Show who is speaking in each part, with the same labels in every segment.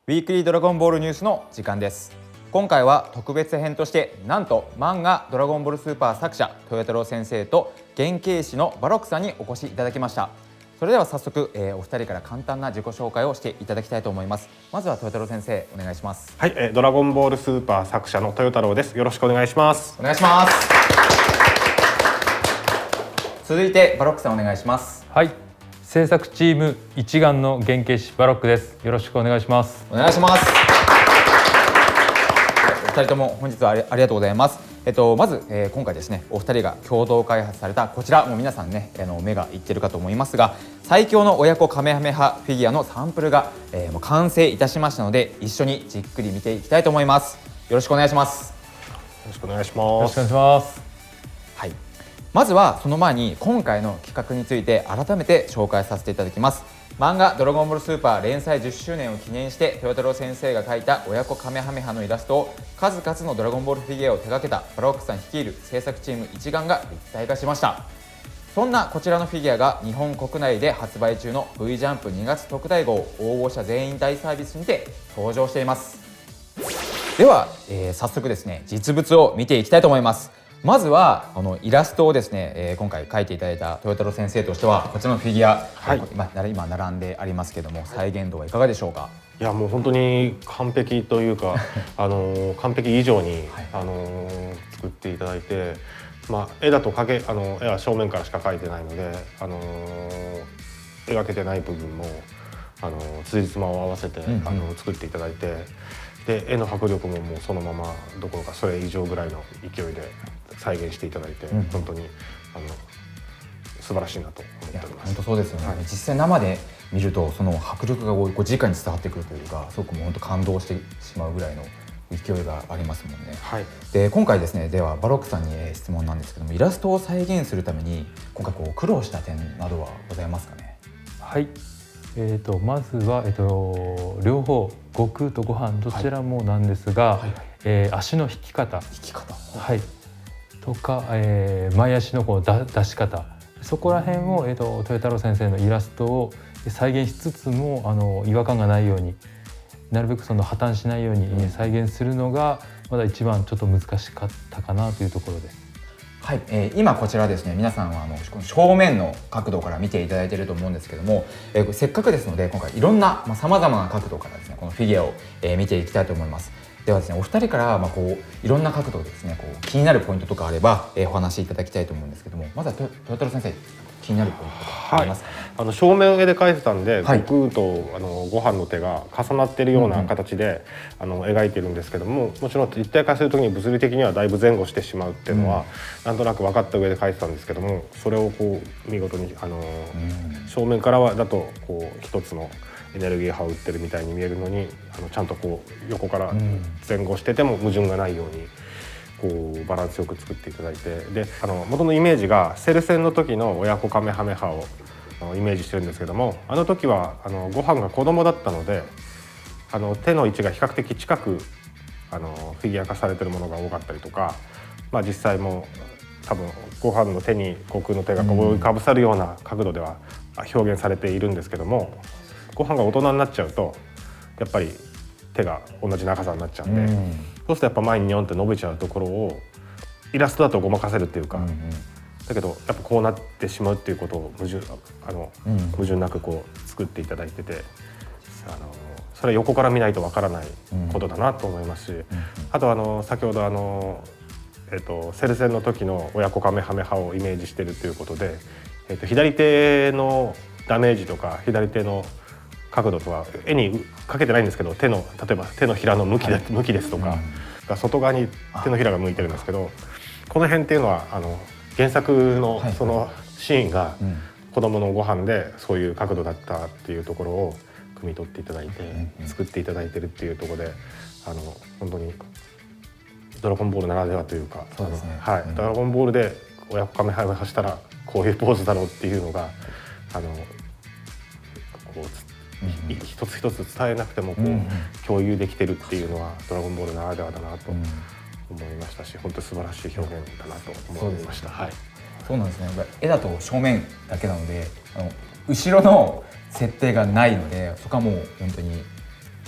Speaker 1: ウィークリードラゴンボールニュースの時間です。今回は特別編としてなんと漫画ドラゴンボールスーパー作者豊太郎先生と原型師のバロックさんにお越しいただきました。それでは早速、お二人から簡単な自己紹介をしていただきたいと思います。まずは豊太郎先生お願いします。
Speaker 2: はい、ドラゴンボールスーパー作者の豊太郎です。よろしくお願いします。
Speaker 1: お願いします。続いてバロックさんお願いします。
Speaker 3: はい、制作チーム一丸の原型師バロックです。よろしくお願いします。
Speaker 1: お願いします。お二人とも本日はありがとうございます。まず、今回ですねお二人が共同開発されたこちらもう皆さんね目がいってるかと思いますが、最強の親子カメハメハフィギュアのサンプルが、もう完成いたしましたので一緒にじっくり見ていきたいと思います。よろしくお願いします。
Speaker 2: よろしくお願いし
Speaker 3: よ
Speaker 2: ます。
Speaker 3: ろしくお願いします。
Speaker 1: はい、まずはその前に今回の企画について改めて紹介させていただきます。漫画ドラゴンボールスーパー連載10周年を記念して豊太郎先生が描いた親子カメハメハのイラストを数々のドラゴンボールフィギュアを手掛けたバロックさん率いる制作チーム一丸が立体化しました。そんなこちらのフィギュアが日本国内で発売中の V ジャンプ2月特大号応募者全員大サービスにて登場しています。では、早速ですね実物を見ていきたいと思います。まずはイラストをですね、今回描いていただいた豊太郎先生としてはこちらのフィギュア、
Speaker 2: はい、
Speaker 1: 今並んでありますけども再現度はいかがでしょうか。
Speaker 2: いやもう本当に完璧というか完璧以上に、作っていただいて、絵だと絵は正面からしか描いてないので、描けてない部分も辻褄を合わせて、作っていただいて、で絵の迫力ももうそのままどころかそれ以上ぐらいの勢いで再現していただいて、本当に素晴らしいなと思っております。
Speaker 1: 本当そうですよね、実際生で見るとその迫力がこう直に伝わってくるというか、すごくもう本当感動してしまうぐらいの勢いがありますもんね。で今回ですねではバロックさんに質問なんですけども、イラストを再現するために今回苦労した点などはございますかね。
Speaker 3: はい、まずは、両方悟空とご飯どちらもなんですが、足の引き方、はい、とか、前足の出し方、そこら辺を、豊太郎先生のイラストを再現しつつも違和感がないようになるべく破綻しないように再現するのがまだ一番ちょっと難しかったかなというところです。
Speaker 1: はい、今こちらですね皆さんは正面の角度から見ていただいていると思うんですけども、せっかくですので今回いろんなさまざまな角度からですねこのフィギュアを、見ていきたいと思います。ではですねお二人からいろんな角度でですね気になるポイントとかあれば、お話しいただきたいと思うんですけども、まずは豊太郎先生気になるポイントとかありますか。
Speaker 2: 正面絵で描いてたんで、悟空とご飯の手が重なっているような形で、描いてるんですけども、もちろん立体化する時に物理的にはだいぶ前後してしまうっていうのは、なんとなく分かった上で描いてたんですけども、それを見事に正面からはだと一つのエネルギー波を打ってるみたいに見えるのにちゃんと横から前後してても矛盾がないようにバランスよく作っていただいて、で元のイメージがセル戦の時の親子カメハメハをイメージしてるんですけども、あの時はご飯が子供だったので手の位置が比較的近くフィギュア化されてるものが多かったりとか、実際も多分ご飯の手に悟空の手が覆いかぶさるような角度では表現されているんですけども、ご飯が大人になっちゃうとやっぱり手が同じ長さになっちゃうんで、そうするとやっぱ前にニョンって伸びちゃうところをイラストだとごまかせるっていうか、だけどやっぱこうなってしまうっていうことを矛盾なく作っていただいてて、それは横から見ないとわからないことだなと思いますし、あと先ほどセル戦の時の親子カメハメハをイメージしてるということで、左手のダメージとか左手の角度とは絵に描けてないんですけど、例えば手のひらの向きですとか、外側に手のひらが向いてるんですけど、この辺っていうのは原作のそのシーンが子供のご飯でそういう角度だったっていうところを汲み取っていただいて作っていただいてるっていうところで本当にドラゴンボールならではというか、ドラゴンボールで親子カメハメハしたらこういうポーズだろうっていうのが一つ一つ伝えなくても共有できてるっていうのはドラゴンボールならではだなと思いましたし、本当に素晴らしい表現だなと思いました。
Speaker 1: そうなんですね。絵だと正面だけなので後ろの設定がないので、そこはもう本当に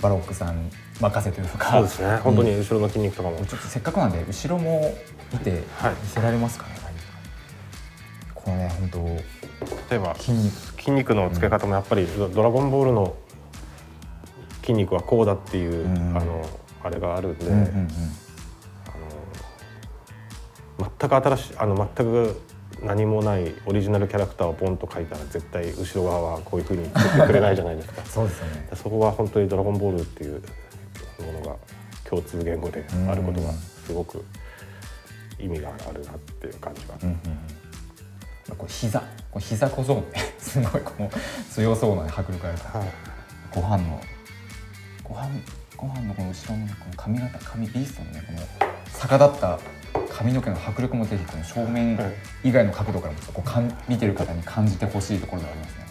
Speaker 1: バロックさん任せというか、
Speaker 2: そうですね、本当に後ろの筋肉とかも、
Speaker 1: ちょっとせっかくなんで後ろも見て見せられますかね、このね本当
Speaker 2: 例えば
Speaker 1: 筋
Speaker 2: 肉のつけ方もやっぱりドラゴンボールの筋肉はこうだっていう、あれがあるんで、全く新しい全く何もないオリジナルキャラクターをポンと描いたら絶対後ろ側はこういう風に作ってくれないじゃないですか。
Speaker 1: そうですよね。
Speaker 2: そこは本当にドラゴンボールっていうものが共通言語であることがすごく意味があるなっていう感じが。
Speaker 1: こう膝こそねすごいこの強そうな迫力があるから、ご飯のこの後ろのこの髪型ビーストのねこの逆立った髪の毛の迫力もぜひこの正面以外の角度からもこう見てる方に感じてほしいところではありますね。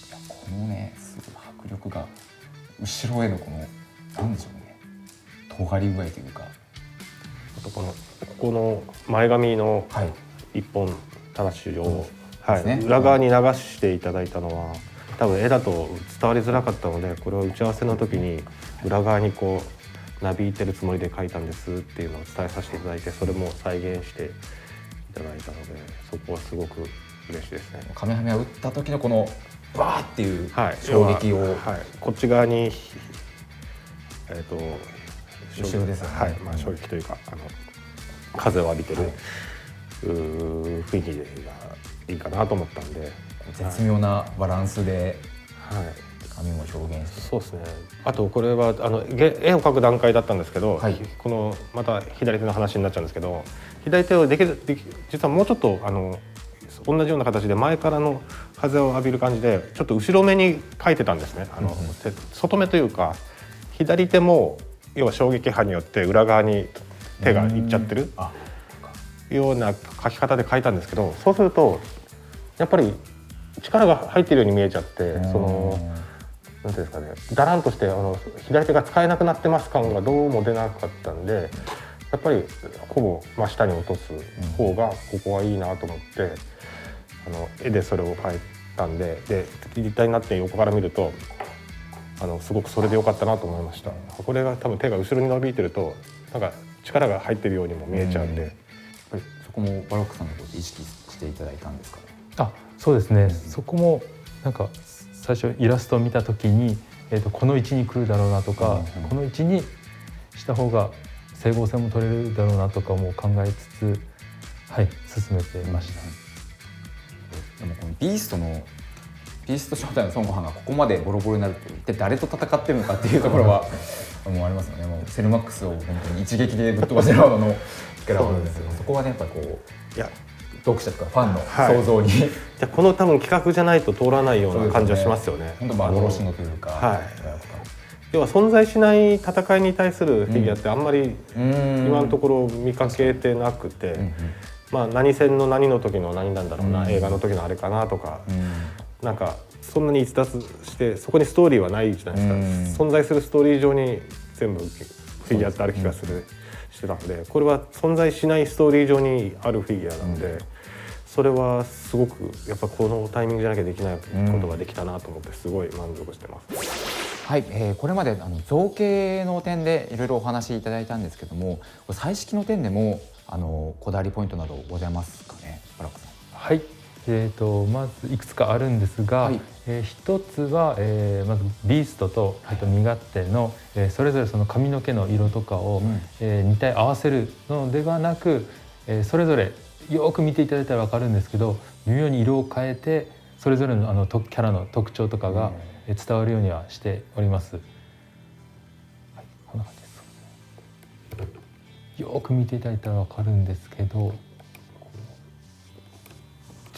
Speaker 1: いやこのねすごい迫力が後ろへのこのなんでしょうね尖り具合というか、
Speaker 2: あとここの前髪の一本ただしを、裏側に流していただいたのは多分絵だと伝わりづらかったので、これを打ち合わせの時に裏側にこうなびいてるつもりで描いたんですっていうのを伝えさせていただいて、それも再現していただいたので、そこはすごく嬉しいですね。
Speaker 1: カメハメを打った時のこのわーっていう衝撃を、
Speaker 2: こっち側に
Speaker 1: 後ろですよね。
Speaker 2: 衝撃というか風を浴びてる、雰囲気がいいかなと思ったんで、
Speaker 1: 絶妙なバランスで髪も表現して、
Speaker 2: そうですね。あとこれは絵を描く段階だったんですけど、このまた左手の話になっちゃうんですけど、左手を実はもうちょっと同じような形で前からの風を浴びる感じでちょっと後ろ目に描いてたんですね。外目というか左手も要は衝撃波によって裏側に手がいっちゃってるような描き方で描いたんですけど、そうするとやっぱり力が入っているように見えちゃって、なんていうんですかね、だらんとして左手が使えなくなってます感がどうも出なかったんで、やっぱりほぼ真下に落とす方がここはいいなと思って絵でそれを描いたんで、立体になって横から見るとすごくそれで良かったなと思いました。これが多分手が後ろに伸びてるとなんか力が入ってるようにも見えちゃうんで、
Speaker 1: そこもバロックさんのことを意識していただいたんですかね。
Speaker 3: そうですね、そこもなんか最初イラストを見た時に、この位置に来るだろうなとか、この位置にした方が整合性も取れるだろうなとかも考えつつ、進めていました。
Speaker 1: でもこのビースト正体の孫悟飯がここまでボロボロになるって一体誰と戦ってるのかっていうところはもうありますよね。もうセルマックスを本当に一撃でぶっ飛ばせるほどの力があるんですけど、そこはねやっぱこう読者とかファンの想像に、
Speaker 2: この多分企画じゃないと通らないような感じはしますよね。
Speaker 1: 本当幻のというか、
Speaker 2: 要は存在しない戦いに対するフィギュアってあんまり今のところ見かけてなくて、何戦の何の時の何なんだろうな、映画の時のあれかなとか、なんかそんなに逸脱してそこにストーリーはないじゃないですか。存在するストーリー上に全部フィギュアってある気がしてたので、これは存在しないストーリー上にあるフィギュアなので、それはすごくやっぱこのタイミングじゃなきゃできないことができたなと思ってすごい満足してます。
Speaker 1: これまで造形の点でいろいろお話しいただいたんですけども、彩色の点でもこだわりポイントなどございますかね、バロックさん。
Speaker 3: まずいくつかあるんですが、一つは、まずビーストと身勝手の、それぞれその髪の毛の色とかを、2体合わせるのではなく、それぞれよく見ていただいたら分かるんですけど、微妙に色を変えてそれぞれのキャラの特徴とかが伝わるようにはしております。こんな感じです。よく見ていただいたら分かるんですけど、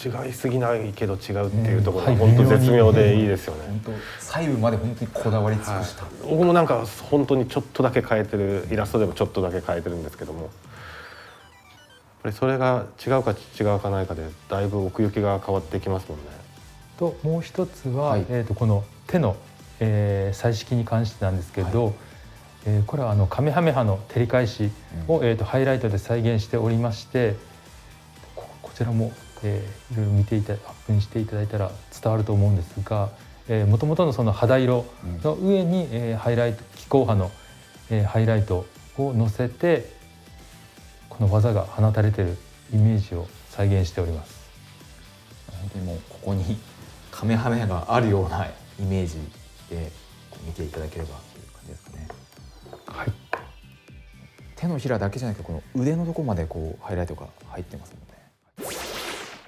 Speaker 2: 違いすぎないけど違うっていうところが本当絶妙でいいですよね。
Speaker 1: 細部まで本当にこだわり尽くした。
Speaker 2: 僕もなんか本当にちょっとだけ変えてる、イラストでもちょっとだけ変えてるんですけども、やっぱりそれが違うか違うかないかでだいぶ奥行きが変わってきますもんね。
Speaker 3: ともう一つは、この手の、彩色に関してなんですけど、これはカメハメハの照り返しを、ハイライトで再現しておりまして、こちらもいろいろアップにしていただいたら伝わると思うんですが、もともとのその肌色の上に、ハイライト気候波の、ハイライトを乗せてこの技が放たれているイメージを再現しております。
Speaker 1: 本当にもうここにカメハメハがあるようなイメージで見ていただければという感じですかね。
Speaker 3: はい、
Speaker 1: 手のひらだけじゃなくてこの腕のところまでこうハイライトが入ってますので、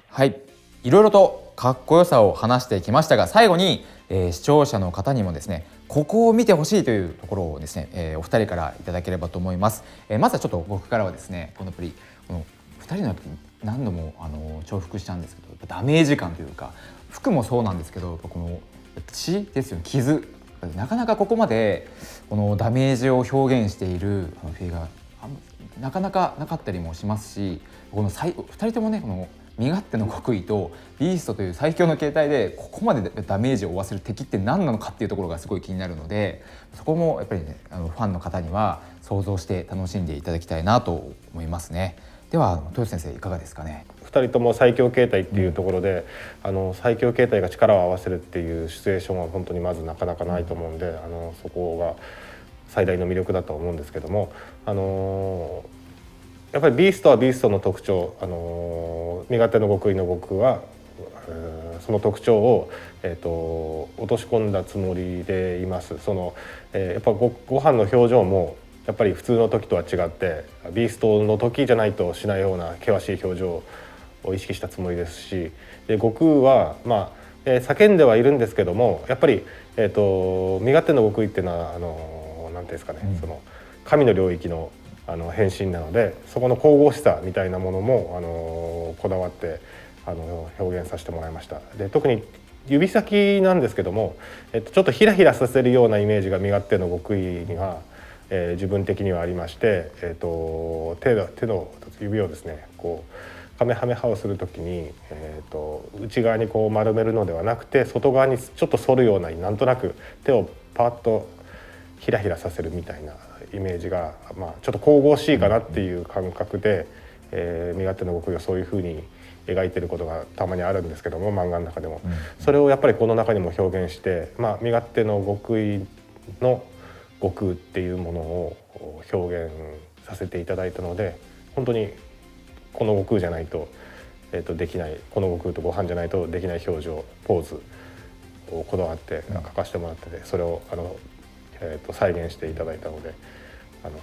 Speaker 1: はい、いろいろとかっこよさを話してきましたが、最後に、視聴者の方にもですねここを見てほしいというところをですね、お二人からいただければと思います。まずはちょっと僕からはですねこのプリこの2人の時何度も重複したんですけど、やっぱダメージ感というか服もそうなんですけどこの血ですよね、傷なかなかここまでこのダメージを表現しているフィギュアなかなかなかったりもしますし、この2人ともねこの身勝手の極意とビーストという最強の形態でここまでダメージを負わせる敵って何なのかっていうところがすごい気になるので、そこもやっぱりねファンの方には想像して楽しんでいただきたいなと思いますね。では豊先生いかがですかね。
Speaker 2: 2人とも最強形態っていうところで、最強形態が力を合わせるっていうシチュエーションは本当にまずなかなかないと思うんで、そこが最大の魅力だと思うんですけども、やっぱりビーストはビーストの特徴、身勝手の極意の僕はその特徴を、落とし込んだつもりでいます。やっぱご飯の表情もやっぱり普通の時とは違ってビーストの時じゃないとしないような険しい表情を意識したつもりですし、で悟空は叫んではいるんですけども、やっぱり、身勝手の極意っていうのはなんていうんですかね、その神の領域の変身なので、そこの神々しさみたいなものもこだわって表現させてもらいました。で特に指先なんですけども、ちょっとヒラヒラさせるようなイメージが身勝手の極意には、自分的にはありまして、手の指をですねこうカメハメハをするときに、内側にこう丸めるのではなくて外側にちょっと反るような、なんとなく手をパーッとヒラヒラさせるみたいなイメージが、ちょっと神々しいかなっていう感覚で、身勝手の極意をそういう風に描いてることがたまにあるんですけども、漫画の中でも、それをやっぱりこの中にも表現して、身勝手の極意の悟空っていうものを表現させていただいたので、本当にこの悟空じゃないと、できない、この悟空とご飯じゃないとできない表情ポーズをこだわって書かせてもらってて、それを再現していただいたので、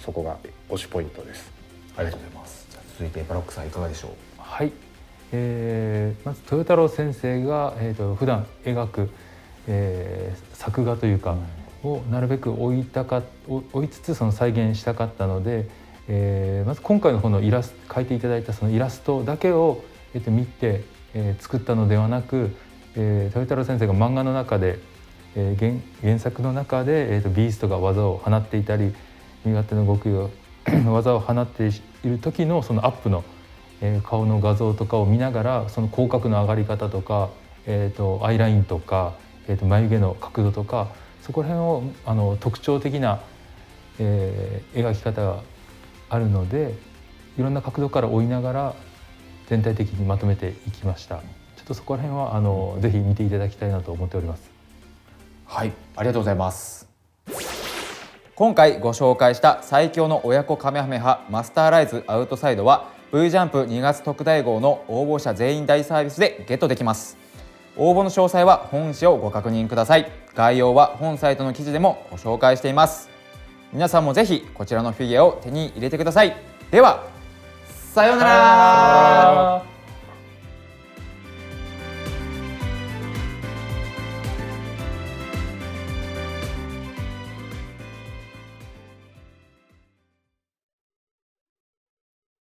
Speaker 2: そこが推しポイントです。
Speaker 1: ありがとうございます。じゃあ続いてバロックさんいかがでしょう。
Speaker 3: はい、まず豊太郎先生が、普段描く、作画というか、をなるべく追いつつその再現したかったので、まず今回のこの描いていただいたそのイラストだけを、見て、作ったのではなく、豊太郎先生が漫画の中で、原作の中で、ビーストが技を放っていたり身勝手の極意を技を放っている時のそのアップの、顔の画像とかを見ながら、その口角の上がり方とか、アイラインとか、眉毛の角度とか、そこら辺を特徴的な、描き方があるので、いろんな角度から追いながら全体的にまとめていきました。ちょっとそこら辺はぜひ見ていただきたいなと思っております。
Speaker 1: はい、ありがとうございます。今回ご紹介した最強の親子カメハメハマスターライズアウトサイドは V ジャンプ2月特大号の応募者全員大サービスでゲットできます。応募の詳細は本誌をご確認ください。概要は本サイトの記事でもご紹介しています。皆さんもぜひこちらのフィギュアを手に入れてください。ではさようなら。